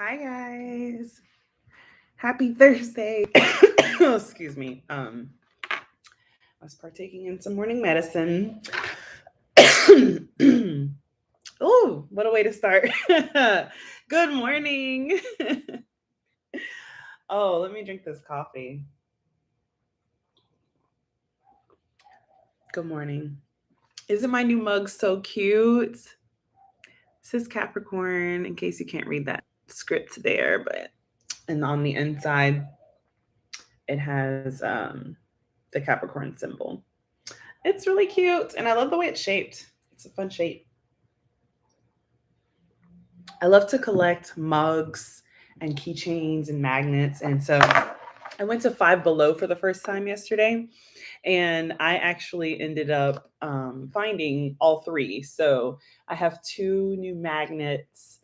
Hi guys. Happy Thursday. Excuse me. I was partaking in some morning medicine. Oh, what a way to start. Good morning. Oh, let me drink this coffee. Good morning. Isn't my new mug so cute? It says Capricorn in case you can't read that script there, but and on the inside it has the Capricorn symbol. It's really cute, and I love the way it's shaped. It's a fun shape. I love to collect mugs and keychains and magnets, and so I went to Five Below for the first time yesterday, and I actually ended up finding all three. So I have two new magnets.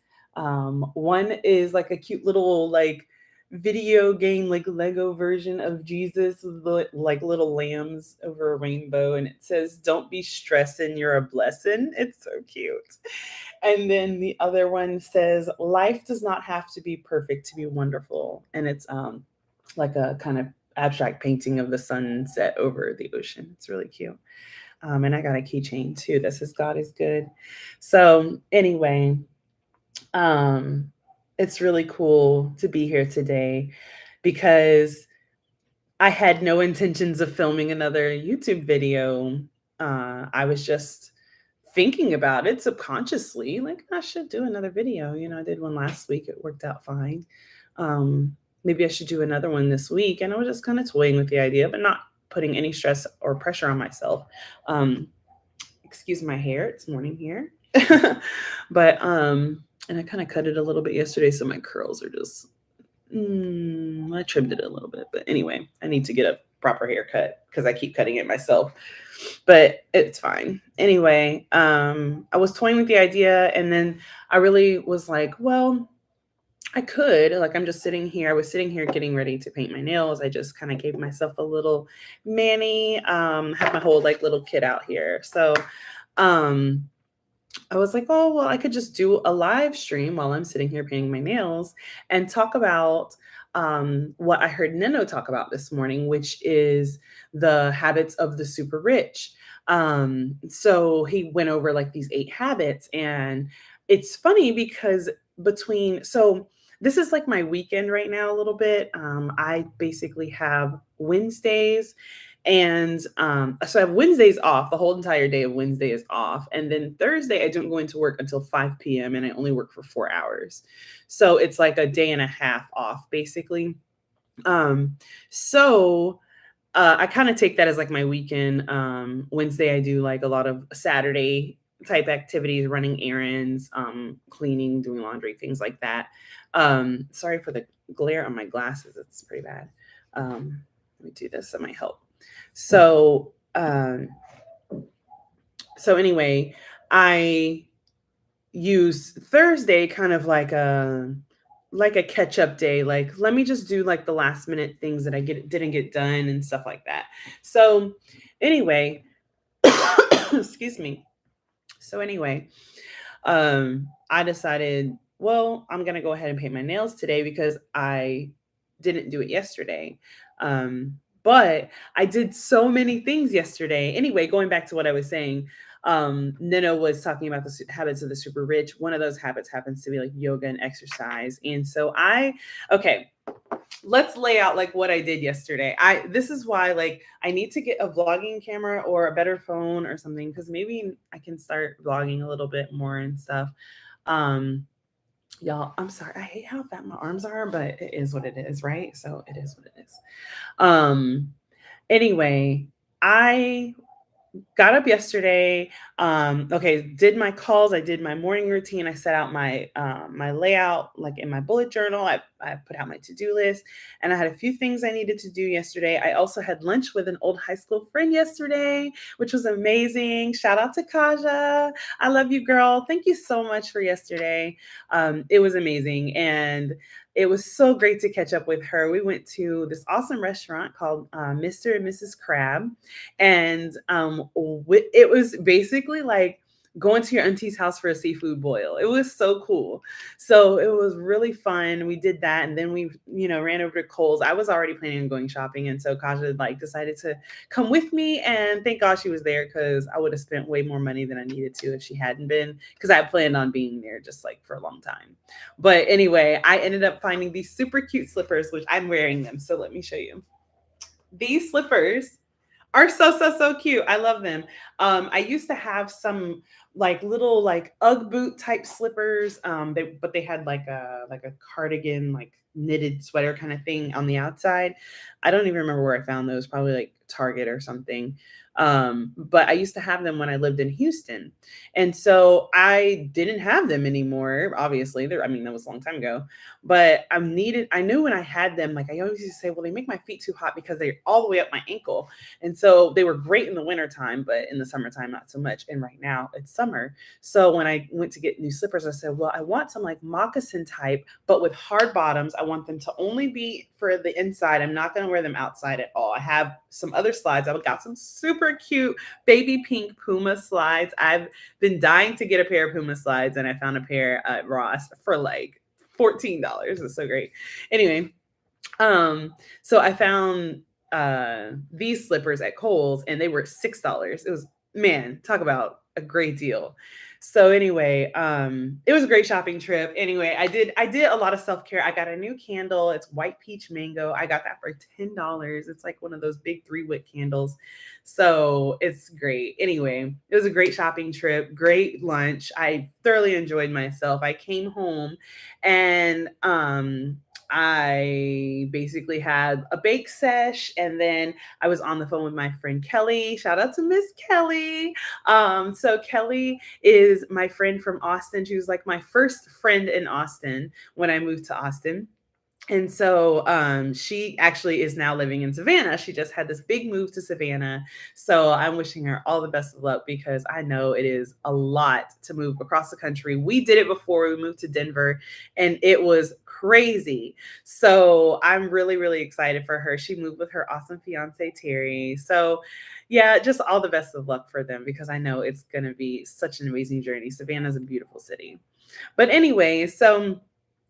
One is like a cute little video game like Lego version of Jesus with like little lambs over a rainbow, and it says "Don't be stressing, you're a blessing." It's so cute. And then the other one says "Life does not have to be perfect to be wonderful," and it's like a kind of abstract painting of the sunset over the ocean. It's really cute. And I got a keychain too that says "God is good." So anyway, um, it's really cool to be here today because I had no intentions of filming another YouTube video. I was just thinking about it subconsciously, like I should do another video. I did one last week, it worked out fine. Maybe I should do another one this week. And I was just kind of toying with the idea, but not putting any stress or pressure on myself. Um, Excuse my hair, it's morning here. But and I kind of cut it a little bit yesterday, so my curls are just I trimmed it a little bit, but anyway, I need to get a proper haircut because I keep cutting it myself. But it's fine. Anyway, I was toying with the idea, and then I really was like, well, I could. Like, I'm just sitting here. I was sitting here getting ready to paint my nails. I just kind of gave myself a little mani. Have my whole like little kit out here. So um I was like, oh, well, I could just do a live stream while I'm sitting here painting my nails and talk about what I heard Nino talk about this morning, which is the habits of the super rich. So he went over like these 8 habits. And it's funny because this is like my weekend right now, a little bit. I basically have Wednesdays and so I have Wednesdays off. The whole entire day of Wednesday is off. And then Thursday, I don't go into work until 5 p.m. and I only work for 4 hours. So it's like a day and a half off, basically. Um, so I kind of take that as like my weekend. Wednesday, I do like a lot of Saturday type activities, running errands, cleaning, doing laundry, things like that. Sorry for the glare on my glasses. It's pretty bad. Let me do this. That might help. So, anyway, I use Thursday kind of like a catch up day. Like, let me just do like the last minute things that I didn't get done and stuff like that. So, anyway, excuse me. So anyway, I decided, well, I'm gonna go ahead and paint my nails today because I didn't do it yesterday. But I did so many things yesterday. Anyway, going back to what I was saying, Nino was talking about the habits of the super rich. One of those habits happens to be like yoga and exercise. And so okay, let's lay out like what I did yesterday. This is why like I need to get a vlogging camera or a better phone or something because maybe I can start vlogging a little bit more and stuff. Um, y'all, I'm sorry. I hate how fat my arms are, but it is what it is, right? So it is what it is. Anyway, I got up yesterday. Okay, did my calls. I did my morning routine. I set out my layout like in my bullet journal. I put out my to-do list, and I had a few things I needed to do yesterday. I also had lunch with an old high school friend yesterday, which was amazing. Shout out to Kaja. I love you, girl. Thank you so much for yesterday. It was amazing, and it was so great to catch up with her. We went to this awesome restaurant called Mr. and Mrs. Crab, and it was basically like going to your auntie's house for a seafood boil. It was so cool. So it was really fun. We did that, and then we, ran over to Kohl's. I was already planning on going shopping, and so Kaja like decided to come with me, and thank God she was there because I would have spent way more money than I needed to if she hadn't been, because I planned on being there just like for a long time. But anyway, I ended up finding these super cute slippers, which I'm wearing them. So let me show you. These slippers are so cute. I love them. I used to have some like little like UGG boot type slippers. But they had like a cardigan, like knitted sweater kind of thing on the outside. I don't even remember where I found those, probably like Target or something. But I used to have them when I lived in Houston. And so I didn't have them anymore. Obviously, I mean, that was a long time ago. But I knew when I had them, like I always used to say, well, they make my feet too hot because they're all the way up my ankle. And so they were great in the wintertime, but in the summertime, not so much. And right now it's summer. So when I went to get new slippers, I said, well, I want some like moccasin type, but with hard bottoms. I want them to only be for the inside. I'm not going to wear them outside at all. I have some other slides. I've got some super cute baby pink Puma slides. I've been dying to get a pair of Puma slides, and I found a pair at Ross for like $14. It's so great. Anyway, so I found these slippers at Kohl's, and they were $6. It was, man, talk about a great deal. So anyway, it was a great shopping trip. Anyway, I did a lot of self-care. I got a new candle. It's white peach mango. I got that for $10. It's like one of those big 3-wick candles. So it's great. Anyway, it was a great shopping trip, great lunch. I thoroughly enjoyed myself. I came home, and I basically had a bake sesh, and then I was on the phone with my friend Kelly. Shout out to Miss Kelly. So Kelly is my friend from Austin. She was like my first friend in Austin when I moved to Austin. And so she actually is now living in Savannah. She just had this big move to Savannah. So I'm wishing her all the best of luck, because I know it is a lot to move across the country. We did it before. We moved to Denver, and it was crazy. So I'm really, really excited for her. She moved with her awesome fiance, Terry. So yeah, just all the best of luck for them, because I know it's going to be such an amazing journey. Savannah's a beautiful city. But anyway, so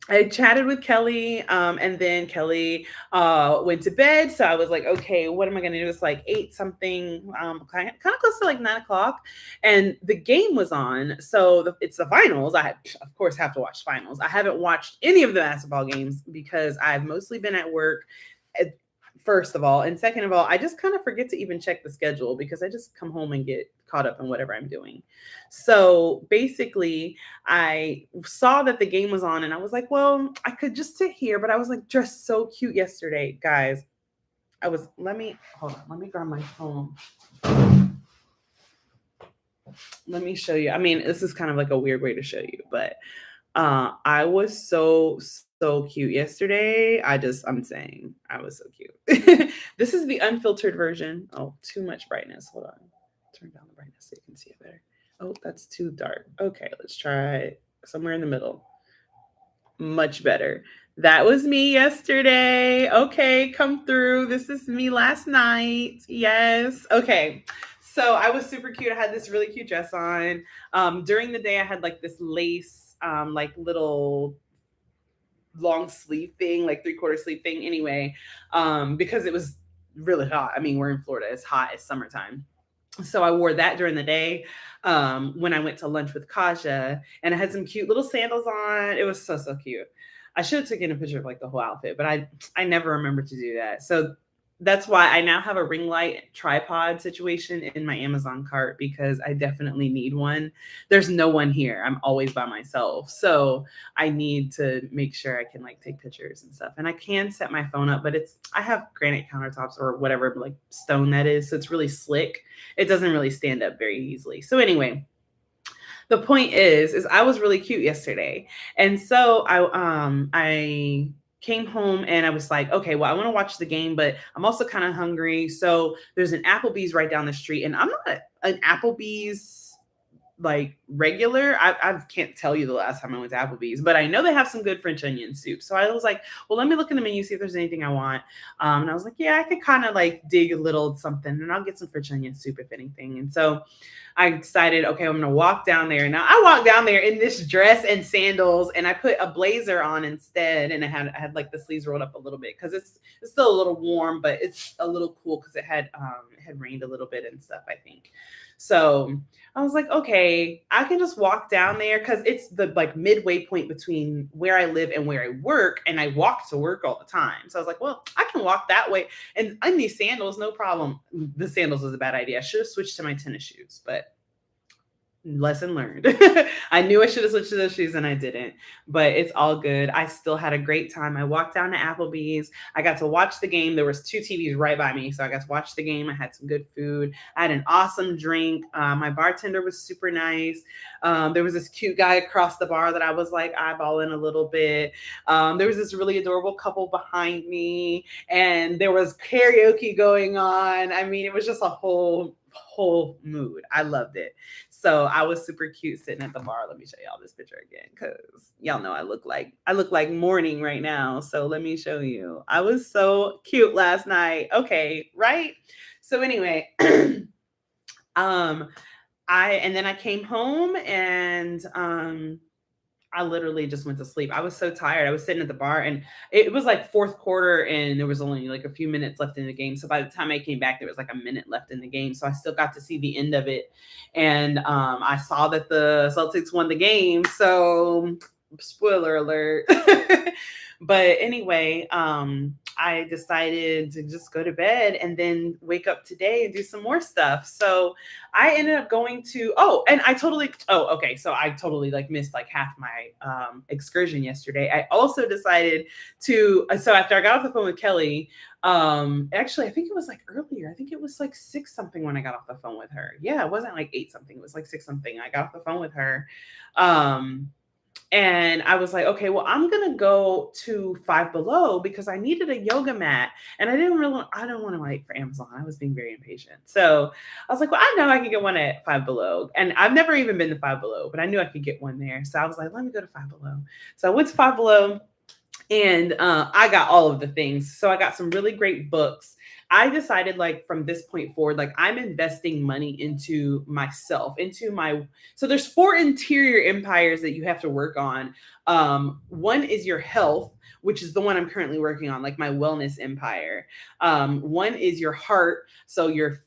I chatted with Kelly, and then Kelly went to bed. So I was like, okay, what am I going to do? It's like 8 something, kind of close to like 9 o'clock. And the game was on. So it's the finals. I, of course, have to watch finals. I haven't watched any of the basketball games because I've mostly been at work. First of all, and second of all, I just kind of forget to even check the schedule because I just come home and get caught up in whatever I'm doing. So basically, I saw that the game was on, and I was like, well, I could just sit here, but I was like dressed so cute yesterday, guys. Let me grab my phone. Let me show you. I mean, this is kind of like a weird way to show you, but I was so cute yesterday. I'm saying I was so cute. This is the unfiltered version. Oh, too much brightness. Hold on. Turn down the brightness so you can see it better. Oh, that's too dark. Okay, let's try somewhere in the middle. Much better. That was me yesterday. Okay, come through. This is me last night. Yes. Okay. So I was super cute. I had this really cute dress on. During the day, I had like this lace, like little long sleeve thing, like 3/4 sleeve thing. Anyway, because it was really hot. I mean, we're in Florida. It's hot. It's summertime. So I wore that during the day when I went to lunch with Kaja, and I had some cute little sandals on. It was so cute. I should have taken a picture of like the whole outfit, but I never remember to do that. So that's why I now have a ring light tripod situation in my Amazon cart, because I definitely need one. There's no one here. I'm always by myself. So I need to make sure I can like take pictures and stuff. And I can set my phone up, but I have granite countertops or whatever like stone that is. So it's really slick. It doesn't really stand up very easily. So anyway, the point is I was really cute yesterday. And so I came home and I was like, okay, well, I want to watch the game, but I'm also kind of hungry. So there's an Applebee's right down the street, and I'm not an Applebee's like regular. I can't tell you the last time I went to Applebee's, but I know they have some good French onion soup. So I was like, well, let me look in the menu, see if there's anything I want. And I was like, yeah, I could kind of like dig a little something and I'll get some French onion soup if anything. And so I decided, okay, I'm gonna walk down there. Now I walked down there in this dress and sandals, and I put a blazer on instead, and I had like the sleeves rolled up a little bit because it's still a little warm, but it's a little cool because it had rained a little bit and stuff, I think. So I was like, okay, I can just walk down there because it's the like midway point between where I live and where I work, and I walk to work all the time. So I was like, well, I can walk that way, and in these sandals, no problem. The sandals was a bad idea. I should have switched to my tennis shoes, but lesson learned. I knew I should have switched to those shoes and I didn't, but it's all good. I still had a great time. I walked down to Applebee's. I got to watch the game. There was two TVs right by me, so I got to watch the game. I had some good food. I had an awesome drink. My bartender was super nice. There was this cute guy across the bar that I was like eyeballing a little bit. There was this really adorable couple behind me, and there was karaoke going on. I mean, it was just a whole mood. I loved it. So I was super cute sitting at the bar. Let me show y'all this picture again because y'all know I look like morning right now. So let me show you. I was so cute last night. Okay, right? So anyway, um and then I came home and I literally just went to sleep. I was so tired. I was sitting at the bar and it was like fourth quarter and there was only like a few minutes left in the game. So by the time I came back, there was like a minute left in the game. So I still got to see the end of it. And I saw that the Celtics won the game. So spoiler alert. But anyway, I decided to just go to bed and then wake up today and do some more stuff. So I ended up going to, okay. So I totally like missed like half my excursion yesterday. I also decided so after I got off the phone with Kelly, actually, I think it was like earlier. I think it was like 6 something when I got off the phone with her. Yeah, it wasn't like 8 something. It was like 6 something. I got off the phone with her. And I was like, okay, well, I'm gonna go to Five Below because I needed a yoga mat, and I don't want to wait for Amazon. I was being very impatient, so I was like, well, I know I can get one at Five Below, and I've never even been to Five Below, but I knew I could get one there, so I was like, let me go to Five Below. So I went to Five Below, and I got all of the things. So I got some really great books. I decided like from this point forward, like I'm investing money into myself, so there's 4 interior empires that you have to work on. One is your health, which is the one I'm currently working on, like my wellness empire. One is your heart. So your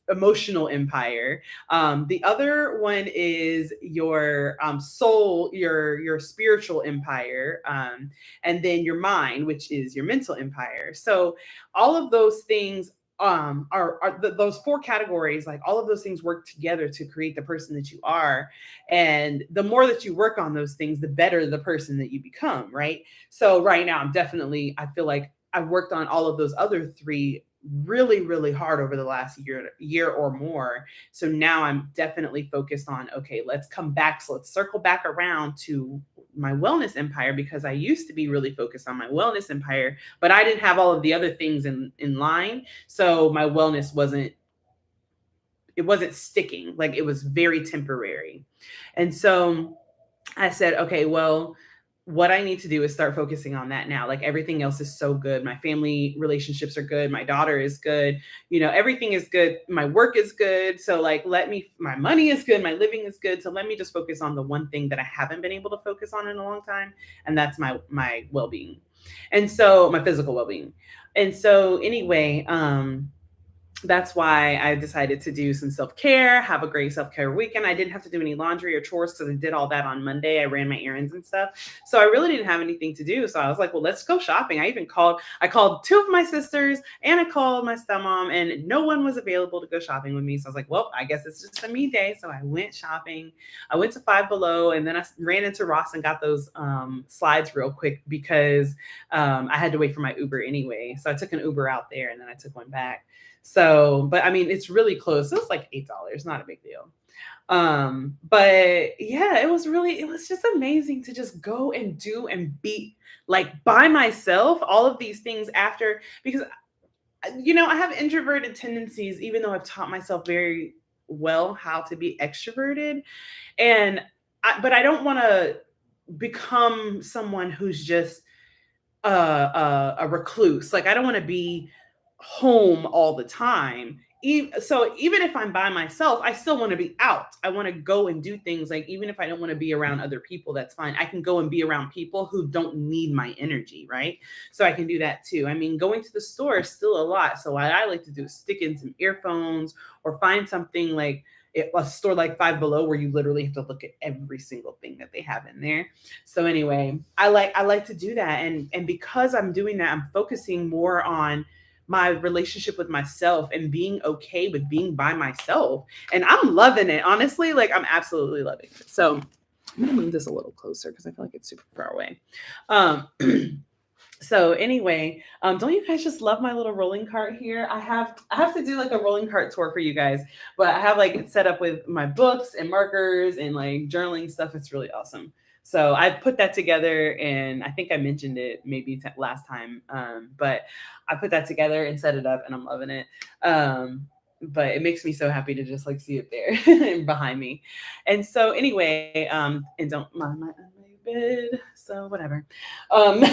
emotional empire. The other one is your soul, your spiritual empire. And then your mind, which is your mental empire. So all of those things those 4 categories, like all of those things work together to create the person that you are. And the more that you work on those things, the better the person that you become, right? So right now I feel like I've worked on all of those other 3 really, really hard over the last year or more. So now I'm definitely focused on, okay, let's come back. So let's circle back around to my wellness empire, because I used to be really focused on my wellness empire, but I didn't have all of the other things in line. So my wellness wasn't sticking. Like it was very temporary. And so I said, okay, well, what I need to do is start focusing on that now. Like everything else is so good. My family relationships are good. My daughter is good. Everything is good. My work is good. So like, my money is good. My living is good. So let me just focus on the one thing that I haven't been able to focus on in a long time. And that's my well-being. And so my physical well-being. And so anyway, that's why I decided to do some self-care, have a great self-care weekend. I didn't have to do any laundry or chores because I did all that on Monday. I ran my errands and stuff. So I really didn't have anything to do. So I was like, well, let's go shopping. I called 2 of my sisters and I called my stepmom, and no one was available to go shopping with me. So I was like, well, I guess it's just a me day. So I went shopping. I went to Five Below, and then I ran into Ross and got those slides real quick because I had to wait for my Uber anyway. So I took an Uber out there and then I took one back. So, but I mean, it's really close. It was like $8, not a big deal. But yeah, it was just amazing to just go and do and be like by myself, all of these things because I have introverted tendencies, even though I've taught myself very well how to be extroverted. And but I don't want to become someone who's just a recluse. Like I don't want to be home all the time. So even if I'm by myself, I still want to be out. I want to go and do things. Like even if I don't want to be around other people, that's fine. I can go and be around people who don't need my energy, right? So I can do that too. I mean, going to the store is still a lot. So what I like to do is stick in some earphones or find something like a store like Five Below where you literally have to look at every single thing that they have in there. So anyway, I like to do that, and because I'm doing that, I'm focusing more on my relationship with myself and being okay with being by myself. And I'm loving it. Honestly, like I'm absolutely loving it. So I'm gonna move this a little closer because I feel like it's super far away. Um so anyway, don't you guys just love my little rolling cart here? I have to do like a rolling cart tour for you guys, but I have like it set up with my books and markers and like journaling stuff. It's really awesome. So I put that together, and I think I mentioned it maybe last time, but I put that together and set it up, and I'm loving it. But it makes me so happy to just like see it there behind me. And so anyway, and don't mind my bed, so whatever. Um,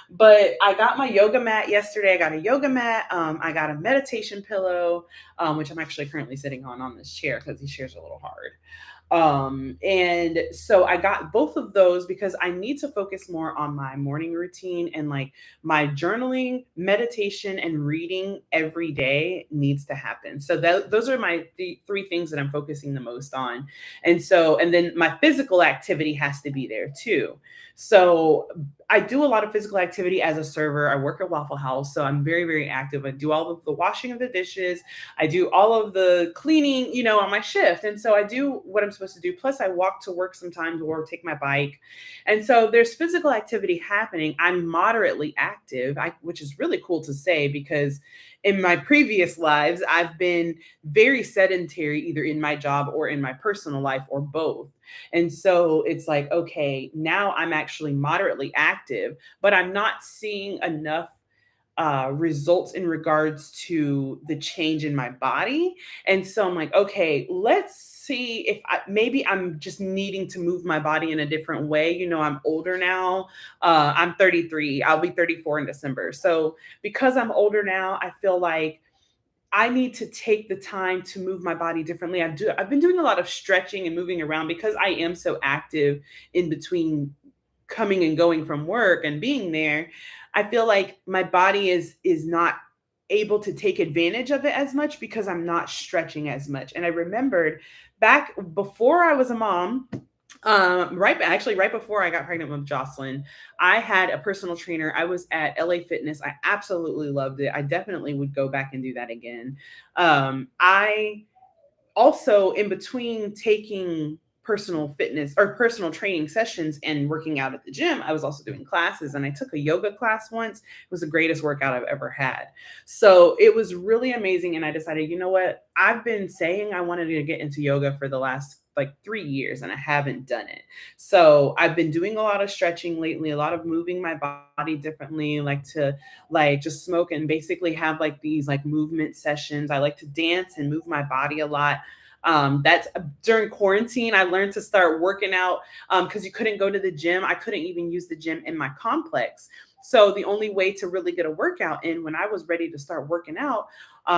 but I got my yoga mat yesterday. I got a yoga mat. I got a meditation pillow, which I'm actually currently sitting on this chair because these chairs are a little hard. And so I got both of those because I need to focus more on my morning routine, and like my journaling, meditation, and reading every day needs to happen. So those are my three things that I'm focusing the most on. And then my physical activity has to be there too. So I do a lot of physical activity as a server. I work at Waffle House, so I'm very, very active. I do all of the washing of the dishes. I do all of the cleaning, on my shift. And so I do what I'm supposed to do. Plus, I walk to work sometimes or take my bike. And so there's physical activity happening. I'm moderately active, which is really cool to say because in my previous lives, I've been very sedentary, either in my job or in my personal life or both. And so it's like, okay, now I'm actually moderately active, but I'm not seeing enough results in regards to the change in my body. And so I'm like, okay, let's see if maybe I'm just needing to move my body in a different way. I'm older now. I'm 33. I'll be 34 in December. So because I'm older now, I feel like I need to take the time to move my body differently. I've been doing a lot of stretching and moving around because I am so active in between coming and going from work and being there. I feel like my body is not able to take advantage of it as much because I'm not stretching as much. And I remembered back before I was a mom, right before I got pregnant with Jocelyn, I had a personal trainer. I was at LA Fitness. I absolutely loved it. I definitely would go back and do that again. I also, in between taking personal fitness or personal training sessions and working out at the gym, I was also doing classes, and I took a yoga class once. It was the greatest workout I've ever had. So it was really amazing. And I decided, you know what? I've been saying I wanted to get into yoga for the last like 3 years, and I haven't done it. So I've been doing a lot of stretching lately, a lot of moving my body differently, like to like just smoke and basically have like these like movement sessions. I like to dance and move my body a lot. That's during quarantine, I learned to start working out because you couldn't go to the gym. I couldn't even use the gym in my complex. So the only way to really get a workout in when I was ready to start working out,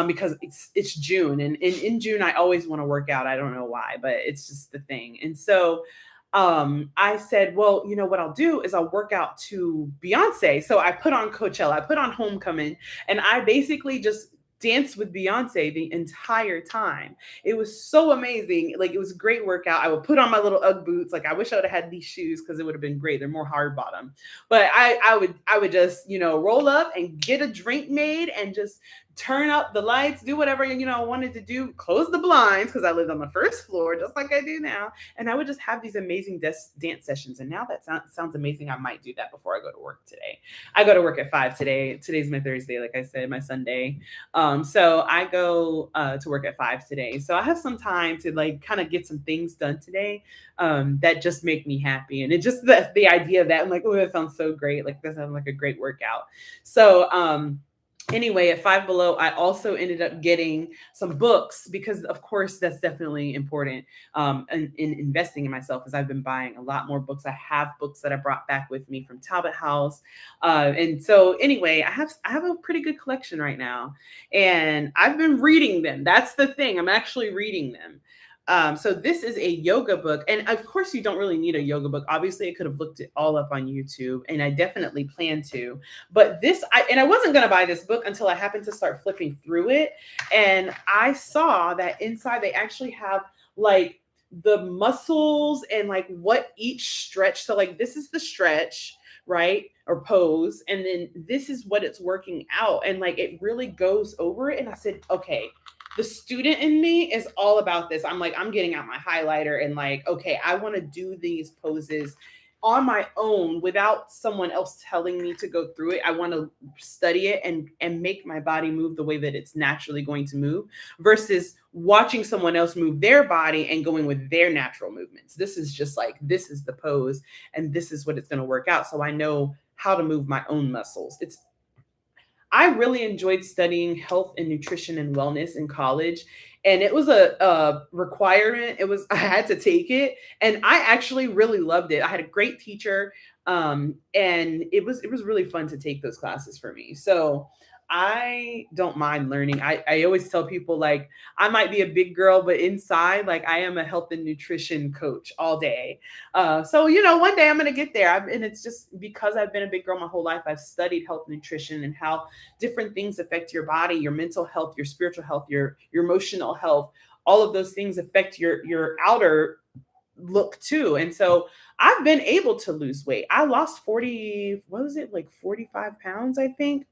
because it's June, and in June I always want to work out. I don't know why, but it's just the thing. And so I said, well, you know what I'll do is I'll work out to Beyonce. So I put on Coachella, I put on Homecoming, and I basically just danced with Beyonce the entire time. It was so amazing. Like it was a great workout. I would put on my little Ugg boots. Like I wish I would have had these shoes because it would have been great. They're more hard bottom. But I would just, roll up and get a drink made and just turn up the lights, do whatever, I wanted to do, close the blinds because I lived on the first floor just like I do now. And I would just have these amazing dance sessions. And now that sounds amazing. I might do that before I go to work today. I go to work at 5 today. Today's my Thursday, like I said, my Sunday. So I go to work at 5 today. So I have some time to like kind of get some things done today that just make me happy. And it just the idea of that, I'm like, oh, that sounds so great. Like that sounds like a great workout. So Anyway, at Five Below, I also ended up getting some books because, of course, that's definitely important in investing in myself. As I've been buying a lot more books. I have books that I brought back with me from Talbot House, and so anyway, I have a pretty good collection right now, and I've been reading them. That's the thing. I'm actually reading them. So this is a yoga book, and of course, you don't really need a yoga book. Obviously, I could have looked it all up on YouTube, and I definitely plan to. But I wasn't going to buy this book until I happened to start flipping through it. And I saw that inside they actually have like the muscles and like what each stretch. So, like, this is the stretch, right? Or pose. And then this is what it's working out. And like, it really goes over it. And I said, okay, the student in me is all about this. I'm like, I'm getting out my highlighter and like, okay, I want to do these poses on my own without someone else telling me to go through it. I want to study it and make my body move the way that it's naturally going to move versus watching someone else move their body and going with their natural movements. This is just like, this is the pose and this is what it's going to work out. So I know how to move my own muscles. I really enjoyed studying health and nutrition and wellness in college. And it was a requirement. I had to take it. And I actually really loved it. I had a great teacher. And it was really fun to take those classes for me. So I don't mind learning. I always tell people like I might be a big girl, but inside, like I am a health and nutrition coach all day. So one day I'm gonna get there. And it's just because I've been a big girl my whole life. I've studied health and nutrition and how different things affect your body, your mental health, your spiritual health, your emotional health. All of those things affect your outer look too. And so I've been able to lose weight. I lost 40, what was it, like 45 pounds, I think.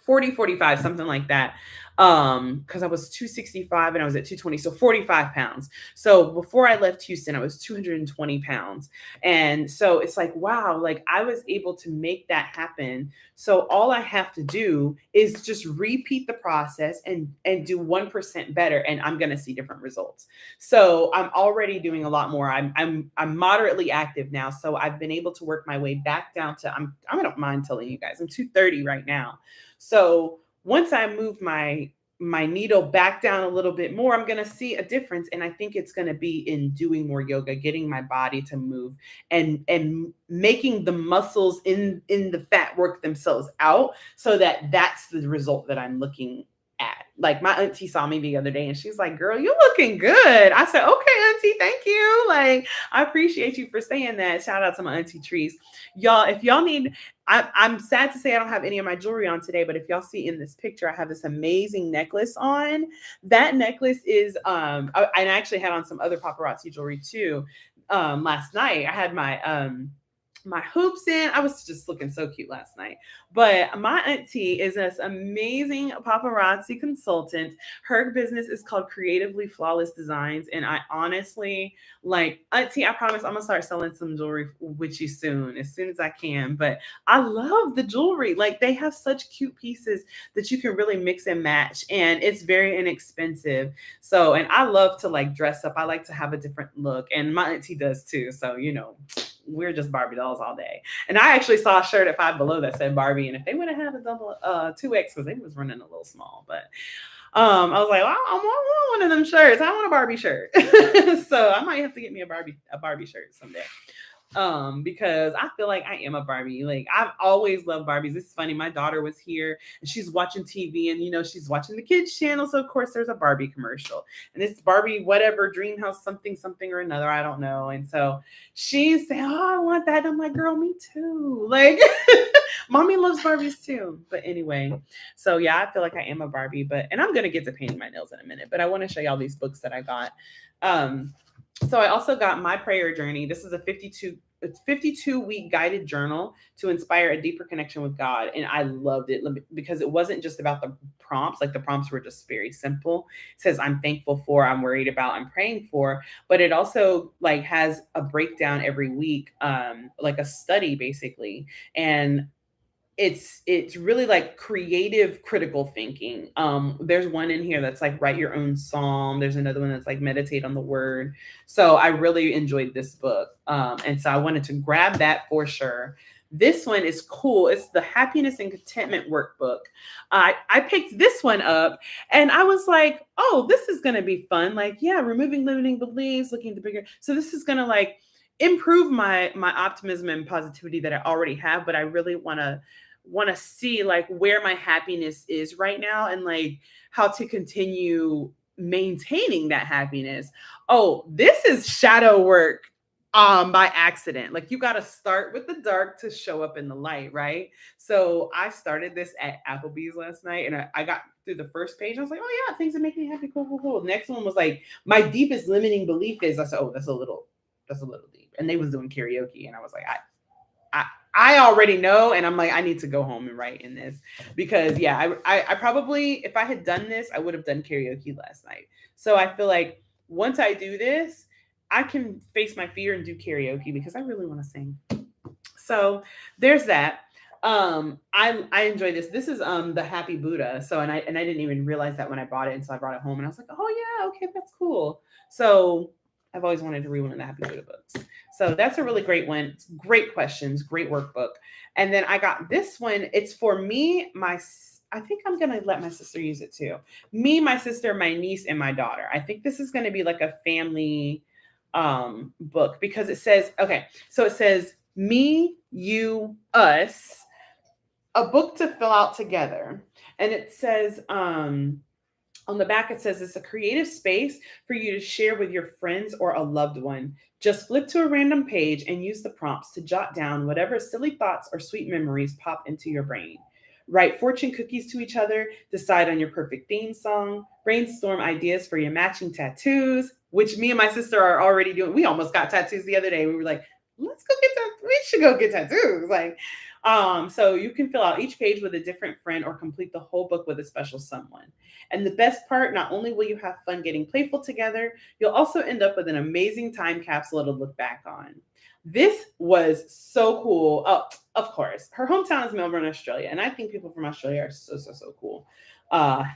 40, 45, something like that. Because I was 265 and I was at 220, so 45 pounds. So before I left Houston, I was 220 pounds. And so it's like, wow, like I was able to make that happen. So all I have to do is just repeat the process and do 1% better, and I'm gonna see different results. So I'm already doing a lot more. I'm moderately active now. So I've been able to work my way back down to I don't mind telling you guys, I'm 230 right now. So once I move my needle back down a little bit more, I'm going to see a difference. And I think it's going to be in doing more yoga, getting my body to move and making the muscles in the fat work themselves out so that that's the result that I'm looking at. Like my auntie saw me the other day and she's like, girl, you looking good. I said, okay, auntie, thank you. Like, I appreciate you for saying that. Shout out to my auntie Trees. Y'all, if y'all need, I'm sad to say I don't have any of my jewelry on today, but if y'all see in this picture, I have this amazing necklace on. That necklace is, and I actually had on some other paparazzi jewelry too. Last night I had my hoops in. I was just looking so cute last night. But my auntie is this amazing paparazzi consultant. Her business is called Creatively Flawless Designs. And I honestly, like, auntie, I promise I'm going to start selling some jewelry with you soon as I can. But I love the jewelry. Like, they have such cute pieces that you can really mix and match. And it's very inexpensive. So, and I love to like dress up. I like to have a different look. And my auntie does too. So, we're just Barbie dolls all day. And I actually saw a shirt at Five Below that said Barbie. And if they would have had a double 2X, because they was running a little small, but I was like, well, I want one of them shirts. I want a Barbie shirt. So I might have to get me a Barbie shirt someday. Because I feel like I am a Barbie. Like I've always loved Barbies. It's funny. My daughter was here and she's watching TV and she's watching the kids channel. So of course there's a Barbie commercial and it's Barbie, whatever, dream house, something or another. I don't know. And so she's saying, oh, I want that. And I'm like, girl, me too. Like mommy loves Barbies too. But anyway, so yeah, I feel like I am a Barbie, and I'm going to get to painting my nails in a minute, but I want to show y'all these books that I got. So I also got My Prayer Journey. This is a 52-week guided journal to inspire a deeper connection with God. And I loved it because it wasn't just about the prompts. Like the prompts were just very simple. It says, I'm thankful for, I'm worried about, I'm praying for, but it also like has a breakdown every week, like a study basically. And it's really like creative critical thinking. There's one in here that's like write your own psalm. There's another one that's like meditate on the word. So I really enjoyed this book. And so I wanted to grab that for sure. This one is cool. It's the Happiness and Contentment Workbook. I picked this one up and I was like, oh, this is going to be fun. Like, yeah, removing limiting beliefs, looking at the bigger. So this is going to like improve my optimism and positivity that I already have, but I really want to see like where my happiness is right now and like how to continue maintaining that happiness. Oh, this is shadow work by accident. Like you got to start with the dark to show up in the light, right? So I started this at Applebee's last night and I got through the first page. I was like, oh yeah, things that make me happy. Cool, cool, cool. The next one was like, my deepest limiting belief is. I said, oh, that's a little deep. And they was doing karaoke and I was like, I I already know, and I'm like, I need to go home and write in this because yeah, I probably if I had done this, I would have done karaoke last night. So I feel like once I do this, I can face my fear and do karaoke because I really want to sing. So there's that. I enjoy this. This is the Happy Buddha. So and I didn't even realize that when I bought it until I brought it home and I was like, oh yeah, okay, that's cool. So I've always wanted to read one of the Happy Buddha books. So that's a really great one. It's great questions, great workbook. And then I got this one. It's for me, I think I'm gonna let my sister use it too. Me, my sister, my niece, and my daughter. I think this is gonna be like a family book because it says, okay, so it says me, you, us, a book to fill out together. And it says, on the back, it says it's a creative space for you to share with your friends or a loved one. Just flip to a random page and use the prompts to jot down whatever silly thoughts or sweet memories pop into your brain. Write fortune cookies to each other, decide on your perfect theme song, brainstorm ideas for your matching tattoos, which me and my sister are already doing. We almost got tattoos the other day. We were like, let's go get that. We should go get tattoos. Like, so you can fill out each page with a different friend or complete the whole book with a special someone. And the best part, not only will you have fun getting playful together, you'll also end up with an amazing time capsule to look back on. This was so cool. Oh, of course. Her hometown is Melbourne, Australia. And I think people from Australia are so, so, so cool.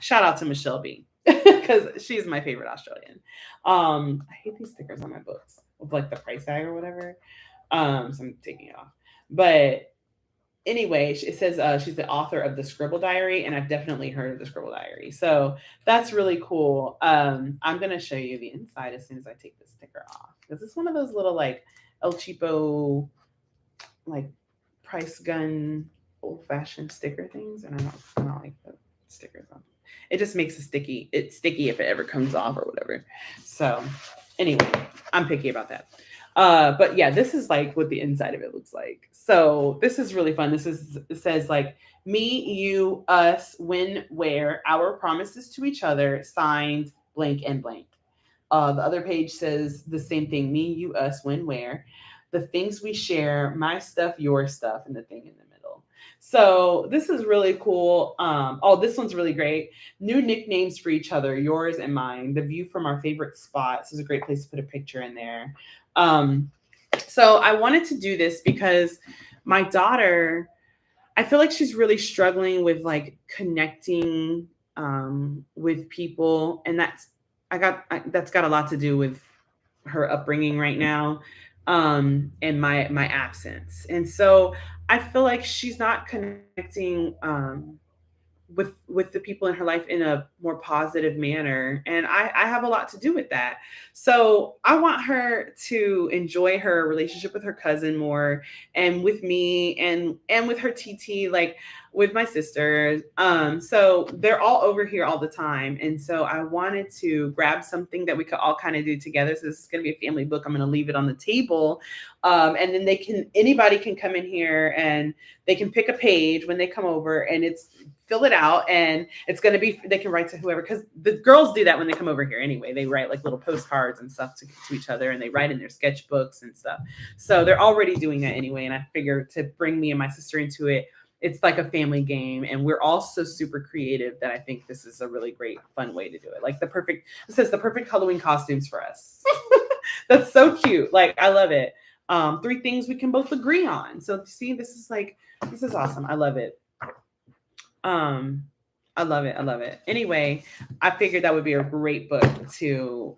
Shout out to Michelle B. Because she's my favorite Australian. I hate these stickers on my books with like the price tag or whatever. So I'm taking it off. But anyway, it says she's the author of the Scribble Diary, and I've definitely heard of the Scribble Diary. So that's really cool. I'm gonna show you the inside as soon as I take the sticker off. Because it's one of those little like El Cheapo like price gun old fashioned sticker things, and I don't like the stickers on. It just makes it sticky. It's sticky if it ever comes off or whatever. So anyway, I'm picky about that. But yeah, this is like what the inside of it looks like. So this is really fun. It says like me, you, us, when, where, our promises to each other, signed blank and blank. The other page says the same thing, me, you, us, when, where, the things we share, my stuff, your stuff, and the thing in the middle. So this is really cool. Oh, this one's really great. New nicknames for each other, yours and mine. The view from our favorite spots is a great place to put a picture in there. So I wanted to do this because my daughter, I feel like she's really struggling with like connecting with people, and that's got a lot to do with her upbringing right now, and my absence. And so I feel like she's not connecting with the people in her life in a more positive manner, and I have a lot to do with that. So I want her to enjoy her relationship with her cousin more, and with me, and with her TT, like with my sisters. So they're all over here all the time, and so I wanted to grab something that we could all kind of do together. So this is going to be a family book. I'm going to leave it on the table, and then anybody can come in here and they can pick a page when they come over, and fill it out, and it's going to be, they can write to whoever, because the girls do that when they come over here anyway. They write like little postcards and stuff to each other, and they write in their sketchbooks and stuff. So they're already doing that anyway. And I figured to bring me and my sister into it, it's like a family game, and we're all so super creative that I think this is a really great, fun way to do it. Like it says the perfect Halloween costumes for us. That's so cute. Like, I love it. 3 things we can both agree on. So see, this is awesome. I love it. I love it. I love it. Anyway, I figured that would be a great book to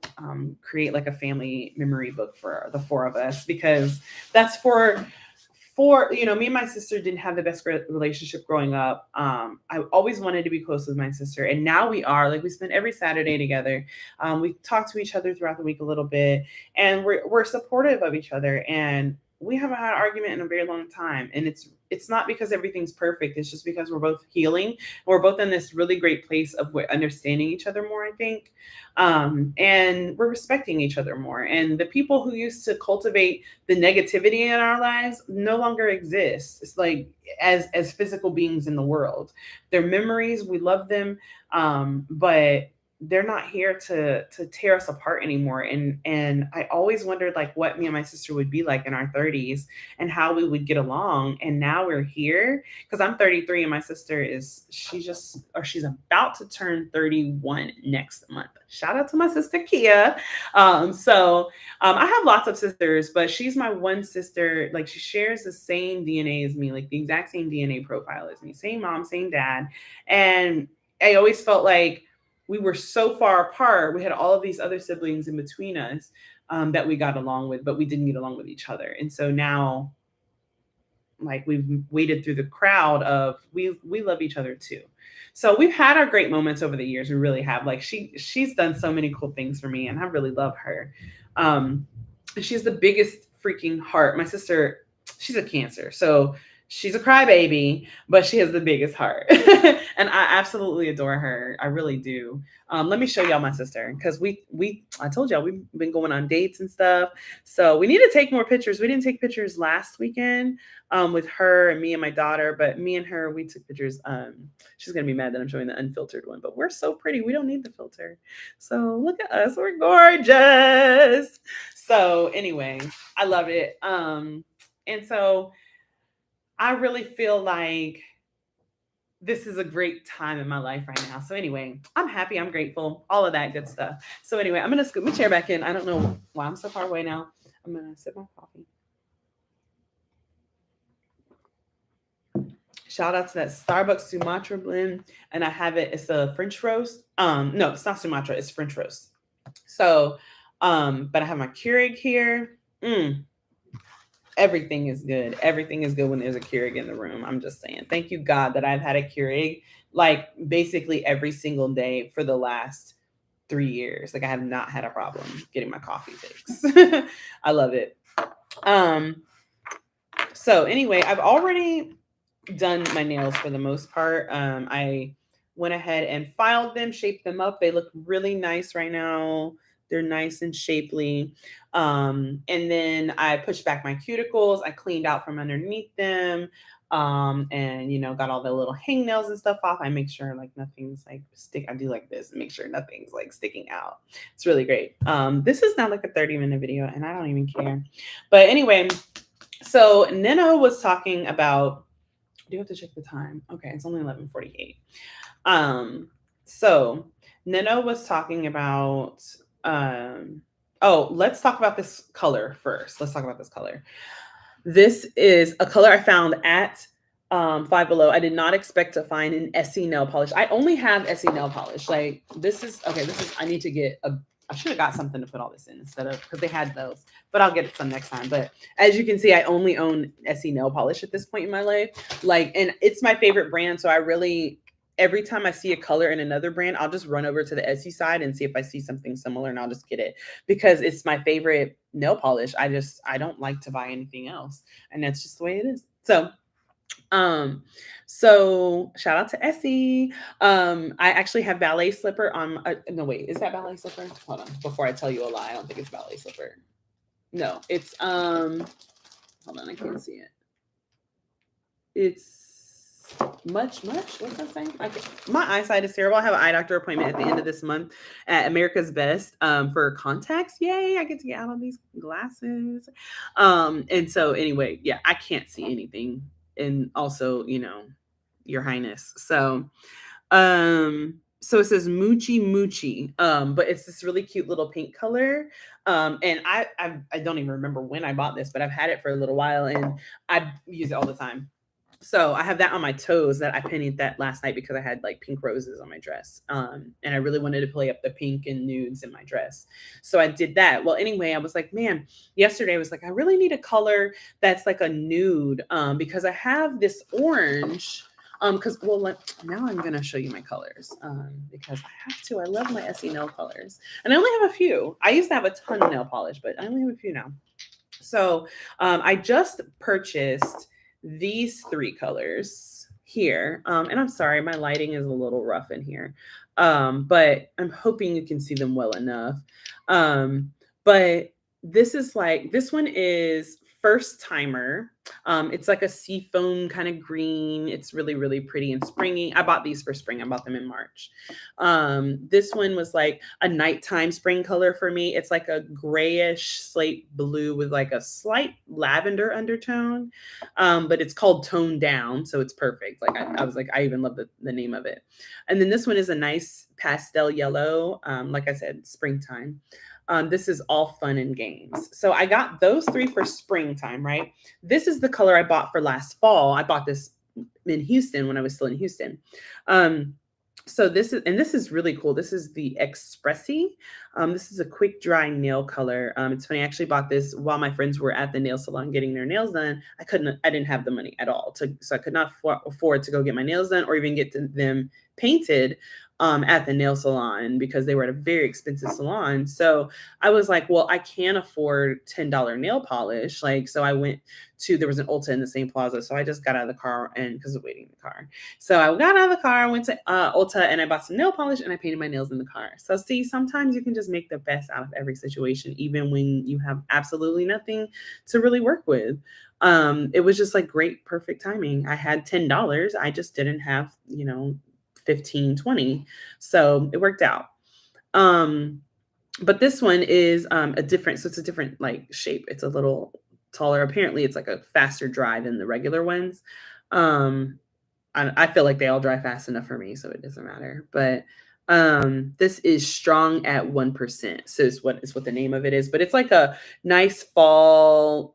create like a family memory book for the 4 of us, because that's for before, me and my sister didn't have the best relationship growing up. I always wanted to be close with my sister, and now we are. Like, we spend every Saturday together. We talk to each other throughout the week a little bit, and we're supportive of each other. And we haven't had an argument in a very long time, and it's not because everything's perfect. It's just because we're both healing. We're both in this really great place of understanding each other more, I think, and we're respecting each other more. And the people who used to cultivate the negativity in our lives no longer exist. It's like, as physical beings in the world, they're memories. We love them, but they're not here to tear us apart anymore. And I always wondered, like, what me and my sister would be like in our 30s and how we would get along. And now we're here, because I'm 33 and my sister she's about to turn 31 next month. Shout out to my sister Kia. I have lots of sisters, but she's my one sister. Like, she shares the same DNA as me, like the exact same DNA profile as me, same mom, same dad. And I always felt like we were so far apart. We had all of these other siblings in between us, that we got along with, but we didn't get along with each other. And so now, like, we've waded through the crowd of we love each other too. So we've had our great moments over the years. We really have. Like, she's done so many cool things for me, and I really love her. She's the biggest freaking heart. My sister, she's a Cancer, so she's a crybaby, but she has the biggest heart. And I absolutely adore her. I really do. Let me show y'all my sister, because I told y'all we've been going on dates and stuff. So we need to take more pictures. We didn't take pictures last weekend with her and me and my daughter, but me and her, we took pictures. She's gonna be mad that I'm showing the unfiltered one, but we're so pretty. We don't need the filter. So look at us. We're gorgeous. So anyway, I love it. And so I really feel like this is a great time in my life right now. So anyway, I'm happy, I'm grateful, all of that good stuff. So anyway, I'm gonna scoot my chair back in. I don't know why I'm so far away now. I'm gonna sip my coffee. Shout out to that Starbucks Sumatra blend. And I have it, it's a French roast. No, it's not Sumatra, it's French roast. So, but I have my Keurig here. Everything is good. Everything is good when there's a Keurig in the room. I'm just saying. Thank you, God, that I've had a Keurig like basically every single day for the last 3 years. Like, I have not had a problem getting my coffee fixed. I love it. So anyway, I've already done my nails for the most part. I went ahead and filed them, shaped them up. They look really nice right now. They're nice and shapely. And then I pushed back my cuticles. I cleaned out from underneath them. And got all the little hangnails and stuff off. I make sure like nothing's like I do like this and make sure nothing's like sticking out. It's really great. This is not like a 30-minute video and I don't even care. But anyway, so Nino was talking about, do you have to check the time? Okay, it's only 11:48. So Nino was talking about, let's talk about this color first. Let's talk about this color. This is a color I found at Five Below. I did not expect to find an Essie nail polish. I only have Essie nail polish. Like, I need to get I should have got something to put all this in instead of, because they had those, but I'll get some next time. But as you can see, I only own Essie nail polish at this point in my life. Like, and it's my favorite brand. So every time I see a color in another brand, I'll just run over to the Essie side and see if I see something similar and I'll just get it because it's my favorite nail polish. I don't like to buy anything else. And that's just the way it is. So shout out to Essie. I actually have ballet slipper on. No, wait, is that ballet slipper? Hold on, before I tell you a lie, I don't think it's ballet slipper. No, it's hold on, I can't see it. It's much. What's that saying? My eyesight is terrible. I have an eye doctor appointment at the end of this month at America's Best for contacts. Yay! I get to get out of these glasses. And so anyway, yeah, I can't see anything. And also, Your Highness. So it says Moochie, but it's this really cute little pink color. And I don't even remember when I bought this, but I've had it for a little while and I use it all the time. So I have that on my toes that I painted that last night because I had like pink roses on my dress. And I really wanted to play up the pink and nudes in my dress. So I did that. Well, anyway, I was like, man, yesterday I was like, I really need a color that's like a nude because I have this orange. Because well, now I'm gonna show you my colors because I have to. I love my SE nail colors, and I only have a few. I used to have a ton of nail polish, but I only have a few now. So I just purchased these three colors here. And I'm sorry, my lighting is a little rough in here. But I'm hoping you can see them well enough. But this one is first timer. It's like a seafoam kind of green. It's really, really pretty and springy. I bought these for spring. I bought them in March. This one was like a nighttime spring color for me. It's like a grayish slate blue with like a slight lavender undertone. But it's called Tone Down, so it's perfect. Like I was like, I even love the name of it. And then this one is a nice pastel yellow. Like I said, springtime. This is all fun and games. So I got those three for springtime, right? This is the color I bought for last fall. I bought this in Houston when I was still in Houston. Um, so this is really cool. This is the Expressi. This is a quick dry nail color. It's funny. I actually bought this while my friends were at the nail salon getting their nails done. I didn't have the money at all so I could not afford to go get my nails done or even get them painted at the nail salon because they were at a very expensive salon. So I was like, well, I can't afford $10 nail polish. Like, so I went there was an Ulta in the same plaza. So I just got out of the car and because I was waiting in the car. So I got out of the car, I went to Ulta and I bought some nail polish and I painted my nails in the car. So see, sometimes you can just make the best out of every situation, even when you have absolutely nothing to really work with. It was just like great, perfect timing. I had $10. I just didn't have, 15, 20. So it worked out. But this one is so it's a different like shape. It's a little taller. Apparently it's like a faster dry than the regular ones. Um, I feel like they all dry fast enough for me, so it doesn't matter. But this is strong at 1%. So it's what the name of it is. But it's like a nice fall.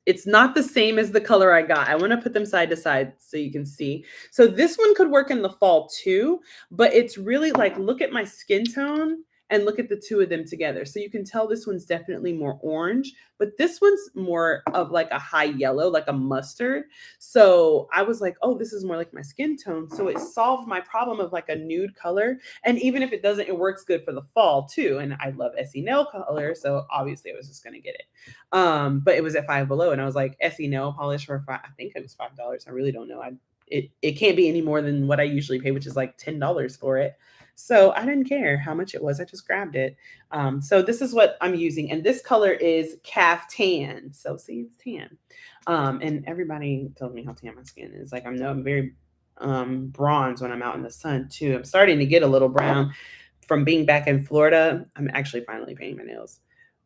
It's not the same as the color I got. I want to put them side to side so you can see. So this one could work in the fall too, but it's really like, look at my skin tone and look at the two of them together. So you can tell this one's definitely more orange, but this one's more of like a high yellow, like a mustard. So I was like, oh, this is more like my skin tone. So it solved my problem of like a nude color. And even if it doesn't, it works good for the fall too. And I love SE nail color. So obviously I was just going to get it. But it was at Five Below, and I was like, SE nail polish for I think it was $5. I really don't know. It can't be any more than what I usually pay, which is like $10 for it. So I didn't care how much it was. I just grabbed it. So this is what I'm using, and this color is calf tan. So see, it's tan. And everybody tells me how tan my skin is. Like I'm very bronze when I'm out in the sun too. I'm starting to get a little brown from being back in Florida. I'm actually finally painting my nails.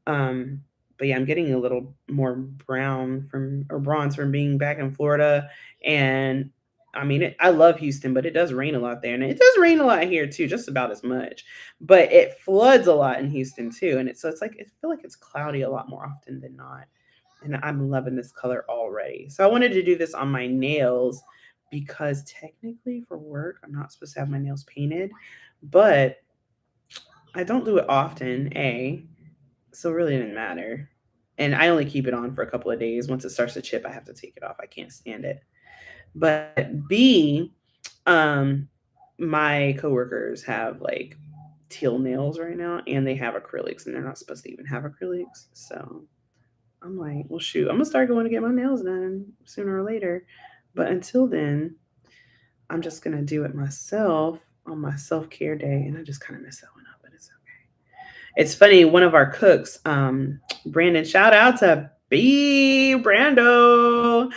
But yeah, I'm getting a little more bronze from being back in Florida. And I mean, I love Houston, but it does rain a lot there. And it does rain a lot here too, just about as much. But it floods a lot in Houston too. And it's like, I feel like it's cloudy a lot more often than not. And I'm loving this color already. So I wanted to do this on my nails because technically for work, I'm not supposed to have my nails painted, but I don't do it often, A. So it really didn't matter. And I only keep it on for a couple of days. Once it starts to chip, I have to take it off. I can't stand it. But B, um, my coworkers have like teal nails right now and they have acrylics and they're not supposed to even have acrylics. So I'm like, well, shoot, I'm gonna start going to get my nails done sooner or later. But until then, I'm just gonna do it myself on my self-care day. And I just kind of mess that one up, but it's okay. It's funny, one of our cooks, Brandon, shout out to B Brando.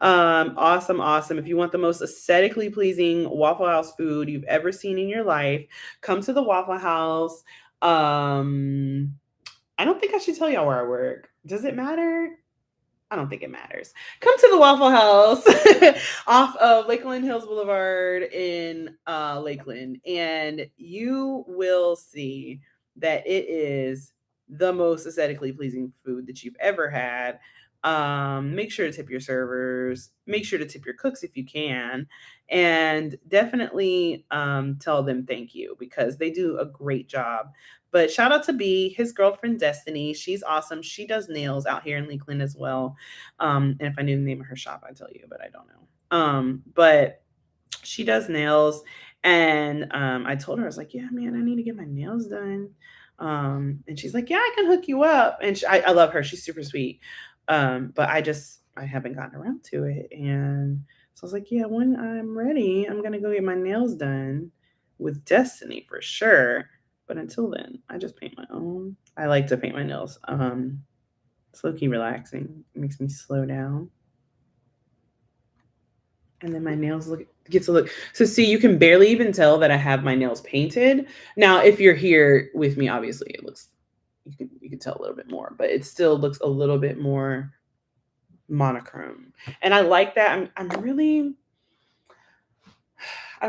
Awesome, awesome. If you want the most aesthetically pleasing Waffle House food you've ever seen in your life, come to the Waffle House. I don't think I should tell y'all where I work. Does it matter? I don't think it matters. Come to the Waffle House off of Lakeland Hills Boulevard in Lakeland, and you will see that it is the most aesthetically pleasing food that you've ever had. Make sure to tip your servers, make sure to tip your cooks if you can, and definitely tell them thank you because they do a great job. But shout out to B, his girlfriend Destiny. She's awesome. She does nails out here in Lakeland as well. And if I knew the name of her shop, I'd tell you, but I don't know. But she does nails, and I told her, I was like, yeah, man, I need to get my nails done. And she's like, yeah, I can hook you up. And I love her. She's super sweet. But I haven't gotten around to it. And so I was like, yeah, when I'm ready, I'm gonna go get my nails done with Destiny for sure. But until then, I just paint my own. I like to paint my nails. It's low key relaxing. It makes me slow down. And then my nails gets a look. So see, you can barely even tell that I have my nails painted. Now, if you're here with me, obviously it looks, you can tell a little bit more, but it still looks a little bit more monochrome. And I like that. I'm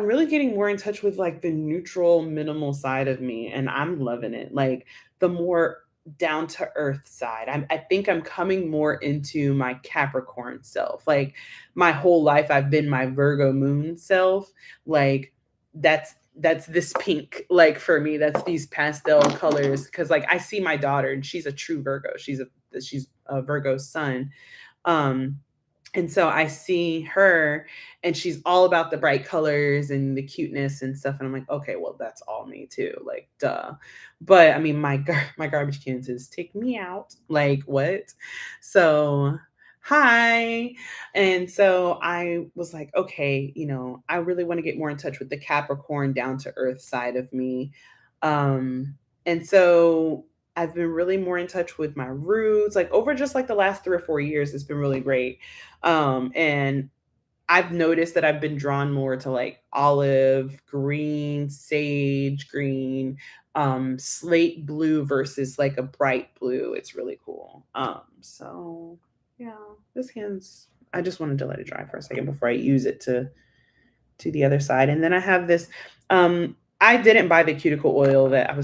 really getting more in touch with like the neutral minimal side of me, and I'm loving it. Like the more down to earth side. I think I'm coming more into my Capricorn self. Like my whole life I've been my Virgo moon self. Like that's this pink. Like for me, that's these pastel colors cuz like I see my daughter and she's a true Virgo. She's a Virgo sun. Um and so I see her and she's all about the bright colors and the cuteness and stuff. And I'm like, okay, well, that's all me too. Like, duh. But I mean, my garbage cans is take me out. Like, what? So, hi. And so I was like, okay, I really want to get more in touch with the Capricorn down to earth side of me. And so I've been really more in touch with my roots, like over just like the last 3 or 4 years. It's been really great. And I've noticed that I've been drawn more to like olive green, sage green, slate blue versus like a bright blue. It's really cool. So yeah, this hand's, I just wanted to let it dry for a second before I use it to the other side. And then I have this, I didn't buy the cuticle oil that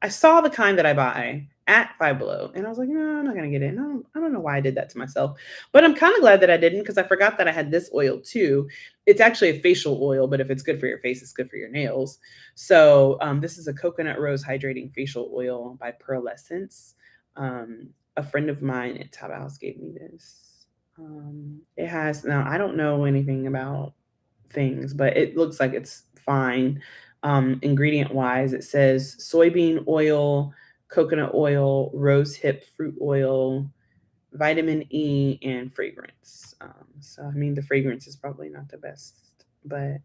I saw the kind that I buy at Five Below, and I was like, no, I'm not gonna get it. No, I don't know why I did that to myself, but I'm kind of glad that I didn't because I forgot that I had this oil too. It's actually a facial oil, but if it's good for your face, it's good for your nails. So this is a coconut rose hydrating facial oil by Pearlescence. A friend of mine at Top House gave me this. It has, now I don't know anything about things, but it looks like it's fine. Ingredient wise, it says soybean oil, coconut oil, rose hip fruit oil, vitamin E, and fragrance. So, I mean, the fragrance is probably not the best, but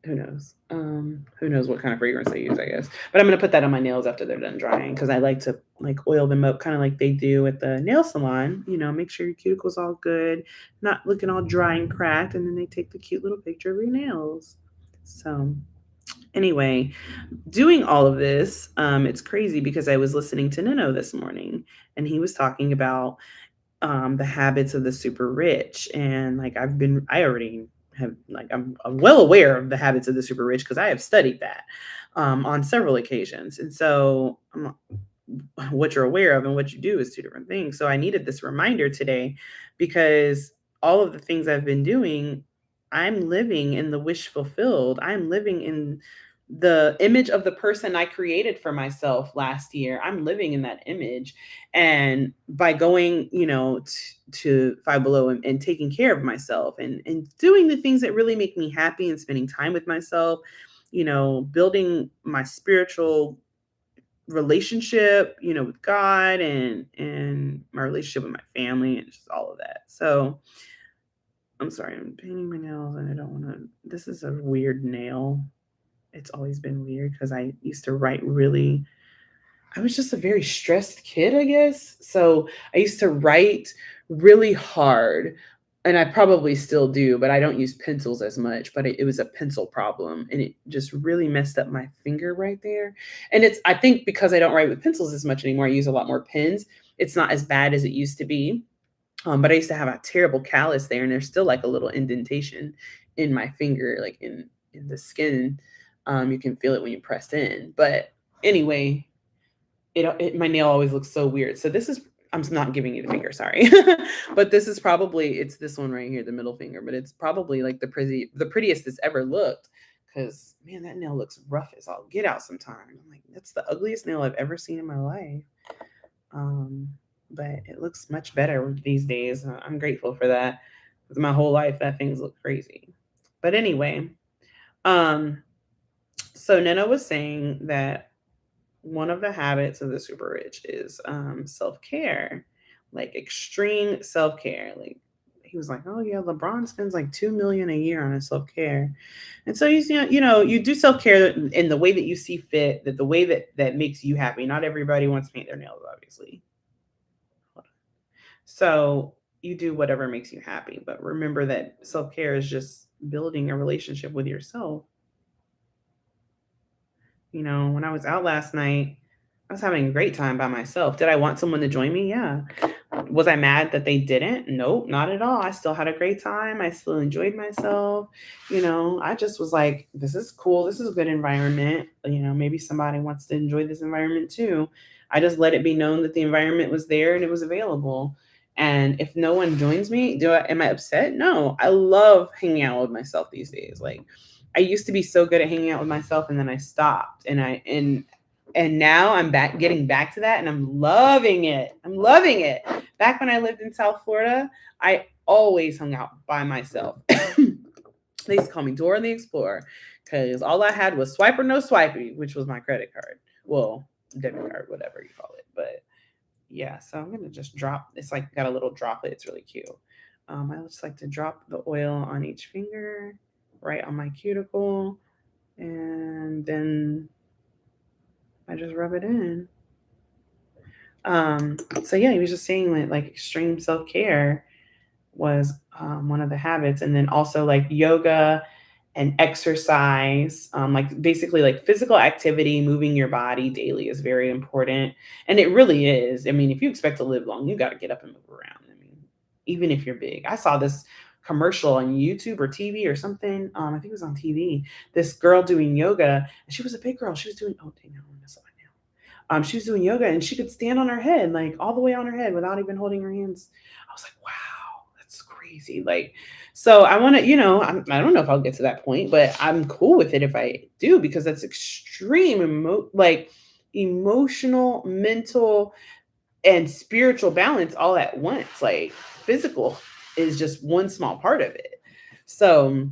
who knows? Who knows what kind of fragrance they use, I guess. But I'm gonna put that on my nails after they're done drying because I like to like oil them up, kind of like they do at the nail salon. Make sure your cuticle's all good, not looking all dry and cracked, and then they take the cute little picture of your nails. So anyway, doing all of this, it's crazy because I was listening to Nino this morning, and he was talking about the habits of the super rich. And like I already have, like, I'm well aware of the habits of the super rich because I have studied that on several occasions. And so what you're aware of and what you do is two different things. So I needed this reminder today because all of the things I've been doing, I'm living in the wish fulfilled. I'm living in the image of the person I created for myself last year. I'm living in that image. And by going, to Five Below and taking care of myself and doing the things that really make me happy and spending time with myself, building my spiritual relationship, with God and my relationship with my family and just all of that. So I'm sorry, I'm painting my nails and I don't want to. This is a weird nail. It's always been weird because I used to write really, I was just a very stressed kid, I guess. So I used to write really hard, and I probably still do, but I don't use pencils as much. But it was a pencil problem, and it just really messed up my finger right there. And I think because I don't write with pencils as much anymore, I use a lot more pens. It's not as bad as it used to be. But I used to have a terrible callus there, and there's still like a little indentation in my finger, like in the skin. You can feel it when you press in. But anyway, my nail always looks so weird. So this is, I'm not giving you the finger, sorry. But this is probably it's this one right here, the middle finger, but it's probably like the prettiest it's ever looked. Cause man, that nail looks rough as all get out sometime. I'm like, that's the ugliest nail I've ever seen in my life. Um, but it looks much better these days. I'm grateful for that. Because my whole life that things look crazy. But anyway, um, so Nana was saying that one of the habits of the super rich is self-care, like extreme self-care. Like he was like, oh yeah, LeBron spends like 2 million a year on his self-care. And so you do self-care in the way that you see fit, that the way that makes you happy. Not everybody wants to paint their nails, obviously. So you do whatever makes you happy. But remember that self-care is just building a relationship with yourself. When I was out last night, I was having a great time by myself. Did I want someone to join me? Yeah. Was I mad that they didn't? Nope, not at all. I still had a great time. I still enjoyed myself. I just was like, this is cool. This is a good environment. Maybe somebody wants to enjoy this environment too. I just let it be known that the environment was there and it was available. And if no one joins me, am I upset? No. I love hanging out with myself these days. Like I used to be so good at hanging out with myself and then I stopped and now I'm getting back to that and I'm loving it. I'm loving it. Back when I lived in South Florida, I always hung out by myself. They used to call me Dora the Explorer because all I had was swipe or no swipey, which was my credit card. Well, debit card, whatever you call it. But yeah, so I'm gonna just drop. It's like got a little droplet. It's really cute. I just like to drop the oil on each finger, right on my cuticle, and then I just rub it in. So yeah, he was just saying that like extreme self care was one of the habits, and then also like yoga and exercise, like basically like physical activity, moving your body daily is very important, and it really is. I mean, if you expect to live long, you got to get up and move around. I mean, even if you're big. I saw this commercial on YouTube or TV or something. I think it was on TV. This girl doing yoga, and she was a big girl. She was doing dang, no, I messed up my nail. She was doing yoga and she could stand on her head, like all the way on her head without even holding her hands. I was like, wow, that's crazy. Like, so I want to, I don't know if I'll get to that point, but I'm cool with it if I do, because that's extreme, like emotional, mental, and spiritual balance all at once. Like, physical is just one small part of it. So,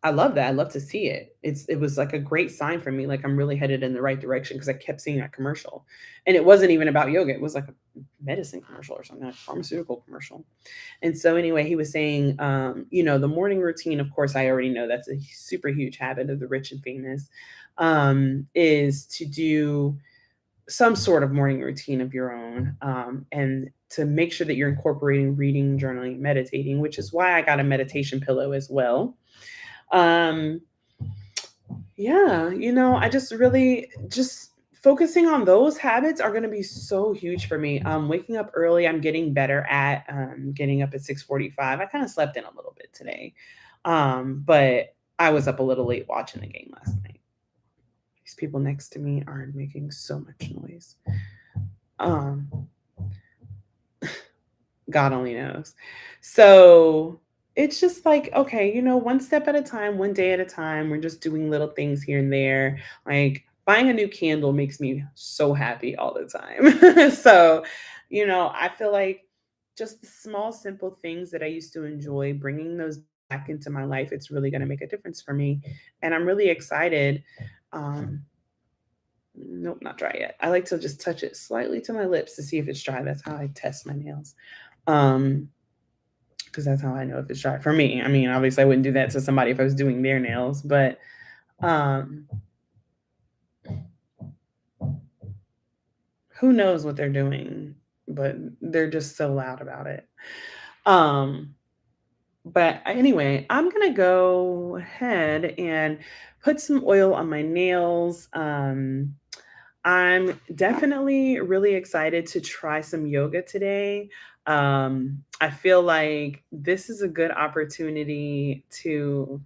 I love that. I love to see it. It was like a great sign for me, like I'm really headed in the right direction because I kept seeing that commercial. And it wasn't even about yoga. It was like a medicine commercial or something, like a pharmaceutical commercial. And so anyway, he was saying, the morning routine, of course, I already know that's a super huge habit of the rich and famous, is to do some sort of morning routine of your own, and to make sure that you're incorporating reading, journaling, meditating, which is why I got a meditation pillow as well. um yeah, I just really just focusing on those habits are going to be so huge for me. Waking up early, I'm getting better at getting up at 6:45. I kind of slept in a little bit today. But I was up a little late watching the game last night. These people next to me are making so much noise. um God only knows. So it's just like, okay, one step at a time, one day at a time. We're just doing little things here and there. Like buying a new candle makes me so happy all the time. So, I feel like just the small, simple things that I used to enjoy, bringing those back into my life, it's really going to make a difference for me. And I'm really excited. Um, nope, not dry yet. I like to just touch it slightly to my lips to see if it's dry. That's how I test my nails. Because that's how I know if it's dry for me. I mean, obviously I wouldn't do that to somebody if I was doing their nails, but um who knows what they're doing, but they're just so loud about it. Um but anyway, I'm gonna go ahead and put some oil on my nails. I'm definitely really excited to try some yoga today. I feel like this is a good opportunity to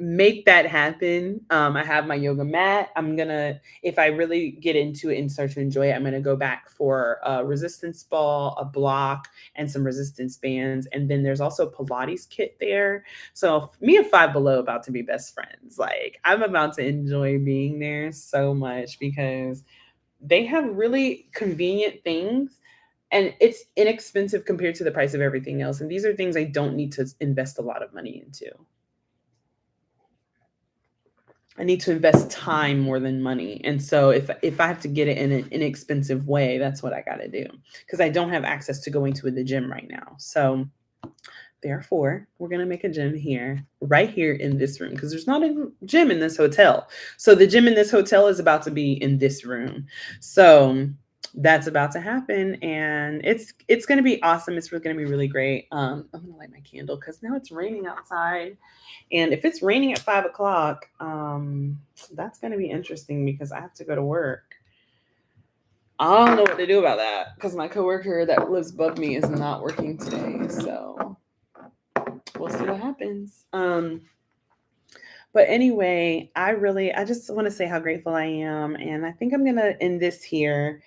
make that happen. I have my yoga mat. I'm gonna, if I really get into it and start to enjoy it, I'm gonna go back for a resistance ball, a block, and some resistance bands. And then there's also a Pilates kit there. So me and Five Below about to be best friends. Like I'm about to enjoy being there so much because they have really convenient things and it's inexpensive compared to the price of everything else. And these are things I don't need to invest a lot of money into. I need to invest time more than money. And so if I have to get it in an inexpensive way, that's what I got to do because I don't have access to going to the gym right now. So therefore, we're going to make a gym here, right here in this room, because there's not a gym in this hotel. So the gym in this hotel is about to be in this room. So that's about to happen, and it's going to be awesome. It's going to be really great. I'm going to light my candle because now it's raining outside, and if it's raining at 5 o'clock, that's going to be interesting because I have to go to work. I don't know what to do about that because my coworker that lives above me is not working today. So we'll see what happens. But anyway, I just want to say how grateful I am. And I think I'm going to end this here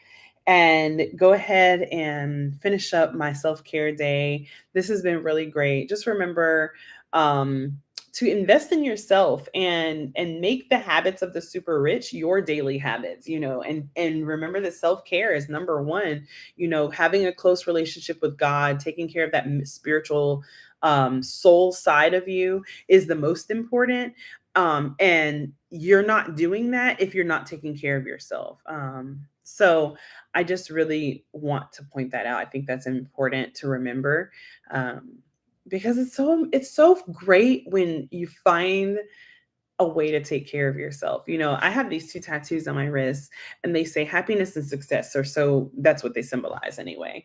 and go ahead and finish up my self care day. This has been really great. Just remember, um, to invest in yourself and make the habits of the super rich your daily habits, and remember that self-care is number one. Having a close relationship with God, taking care of that spiritual soul side of you is the most important. And you're not doing that if you're not taking care of yourself. So I just really want to point that out. I think that's important to remember, because it's so great when you find a way to take care of yourself. I have these two tattoos on my wrist, and they say happiness and success, or so that's what they symbolize anyway.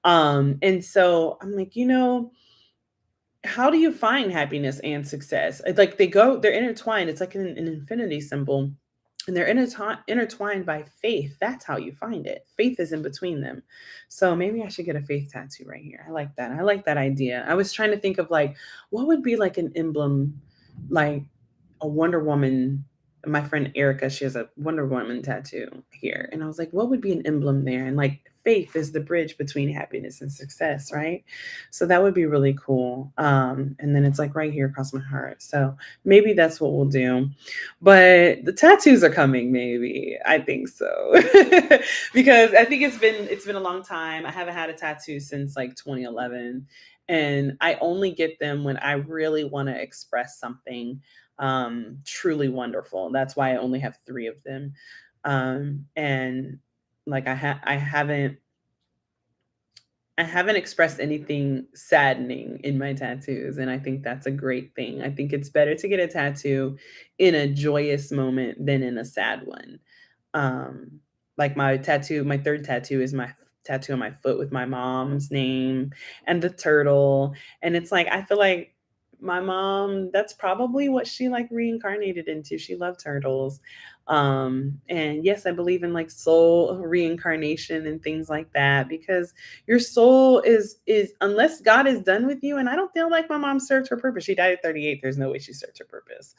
And so I'm like, how do you find happiness and success? It's like they're intertwined. It's like an infinity symbol, and they're intertwined by faith. That's how you find it. Faith is in between them. So maybe I should get a faith tattoo right here. I like that. I like that idea. I was trying to think of like what would be like an emblem, like a Wonder Woman. My friend Erica, she has a Wonder Woman tattoo here. And I was like, what would be an emblem there? And like faith is the bridge between happiness and success, right? So that would be really cool. And then it's like right here across my heart. So maybe that's what we'll do. But the tattoos are coming, maybe. I think so. Because I think it's been a long time. I haven't had a tattoo since like 2011. And I only get them when I really want to express something truly wonderful. That's why I only have 3 of them. And like I haven't expressed anything saddening in my tattoos, and I think that's a great thing. I think it's better to get a tattoo in a joyous moment than in a sad one. Like my third tattoo is my tattoo on my foot with my mom's name and the turtle, and it's like I feel like my mom, that's probably what she like reincarnated into. She loved turtles. And yes, I believe in like soul reincarnation and things like that because your soul is unless God is done with you, and I don't feel like my mom served her purpose. She died at 38. There's no way she served her purpose.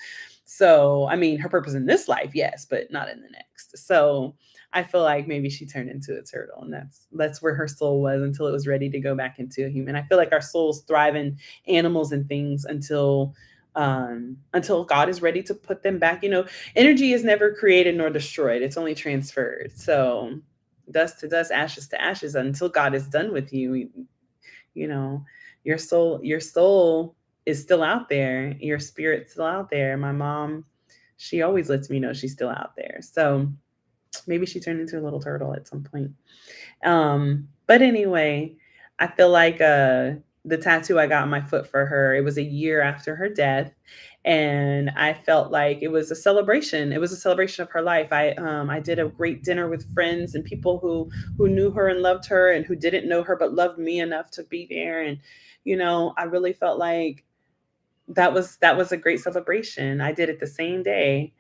So I mean her purpose in this life, yes, but not in the next. So I feel like maybe she turned into a turtle, and that's where her soul was until it was ready to go back into a human. I feel like our souls thrive in animals and things until God is ready to put them back. Energy is never created nor destroyed. It's only transferred. So dust to dust, ashes to ashes until God is done with you. You know, your soul is still out there. Your spirit's still out there. My mom, she always lets me know she's still out there. So maybe she turned into a little turtle at some point. But anyway, I feel like the tattoo I got on my foot for her, it was a year after her death. And I felt like it was a celebration. It was a celebration of her life. I did a great dinner with friends and people who knew her and loved her and who didn't know her but loved me enough to be there. And I really felt like that was a great celebration. I did it the same day.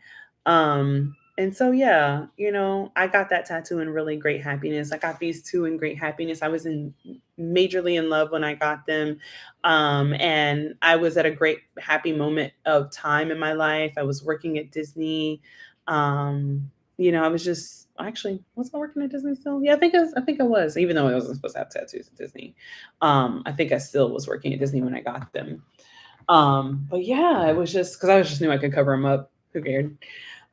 And so yeah, I got that tattoo in really great happiness. I got these two in great happiness. I was in majorly in love when I got them. And I was at a great, happy moment of time in my life. I was working at Disney. I was just actually was I working at Disney still? Yeah, I think I was, even though I wasn't supposed to have tattoos at Disney. I think I still was working at Disney when I got them. But yeah, it was just because I was just knew I could cover them up. Who cared?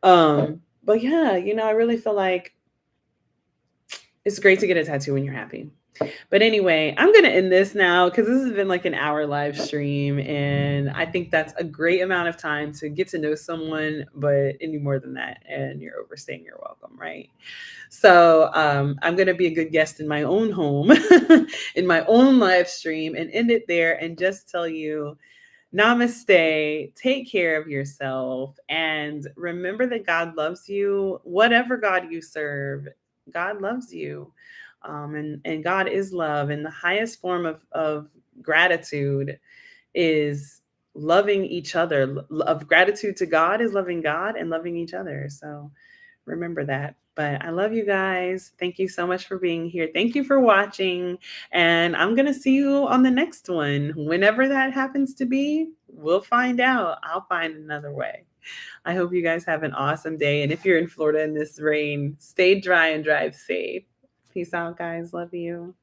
But yeah, I really feel like it's great to get a tattoo when you're happy. But anyway, I'm going to end this now because this has been like an hour live stream. And I think that's a great amount of time to get to know someone. But any more than that, and you're overstaying your welcome, right? So I'm going to be a good guest in my own home, in my own live stream, and end it there and just tell you namaste, take care of yourself, and remember that God loves you. Whatever God you serve, God loves you. And God is love. And the highest form of gratitude is loving each other. Of gratitude to God is loving God and loving each other. So remember that. But I love you guys. Thank you so much for being here. Thank you for watching. And I'm going to see you on the next one. Whenever that happens to be, we'll find out. I'll find another way. I hope you guys have an awesome day. And if you're in Florida in this rain, stay dry and drive safe. Peace out, guys. Love you.